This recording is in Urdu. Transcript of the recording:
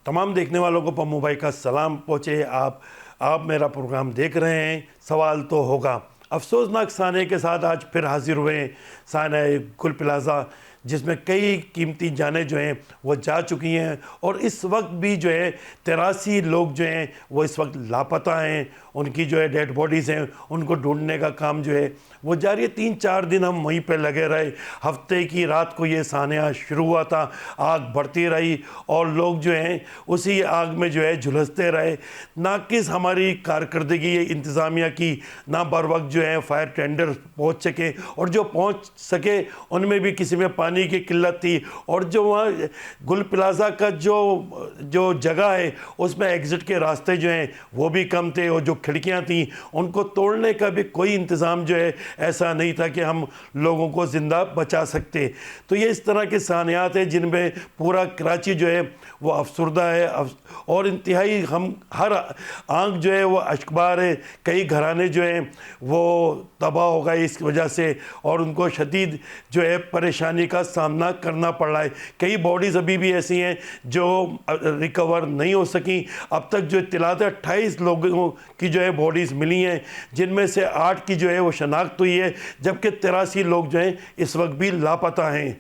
تمام دیکھنے والوں کو پمو بھائی کا سلام پہنچے. آپ میرا پروگرام دیکھ رہے ہیں. سوال تو ہوگا. افسوسناک سانحے کے ساتھ آج پھر حاضر ہوئے ہیں. سانحہ گل پلازہ جس میں کئی قیمتی جانیں جو ہیں وہ جا چکی ہیں، اور اس وقت بھی جو ہے 83 لوگ جو ہیں وہ اس وقت لاپتہ ہیں. ان کی جو ہے ڈیڈ باڈیز ہیں، ان کو ڈھونڈنے کا کام جو ہے وہ جاری ہے. 3-4 دن ہم وہیں پہ لگے رہے. ہفتے کی رات کو یہ سانحہ شروع ہوا تھا. آگ بڑھتی رہی اور لوگ جو ہیں اسی آگ میں جو ہے جھلستے رہے. ناقص ہماری کارکردگی انتظامیہ کی، نہ بر وقت جو ہے فائر ٹینڈر پہنچ سکے، اور جو پہنچ سکے ان میں بھی کسی میں پانی کی قلت تھی. اور جو وہاں گل پلازہ کا جو جگہ ہے اس میں ایگزٹ کے راستے جو ہیں وہ بھی کم تھے، اور جو کھڑکیاں تھیں ان کو توڑنے کا بھی کوئی انتظام جو ہے ایسا نہیں تھا کہ ہم لوگوں کو زندہ بچا سکتے. تو یہ اس طرح کے سانحات ہیں جن میں پورا کراچی جو ہے وہ افسردہ ہے، اور انتہائی ہم ہر آنکھ جو ہے وہ اشکبار ہے. کئی گھرانے جو ہیں وہ تباہ ہو گئے اس وجہ سے، اور ان کو شدید جو ہے پریشانی کا سامنا کرنا پڑ رہا ہے. کئی باڈیز ابھی بھی ایسی ہیں جو ریکور نہیں ہو سکیں. اب تک جو اطلاعات ہے 28 لوگوں کی جو ہے باڈیز ملی ہیں، جن میں سے 8 کی جو ہے وہ شناخت ہوئی ہے، جبکہ 83 لوگ جو ہیں اس وقت بھی لاپتہ ہیں.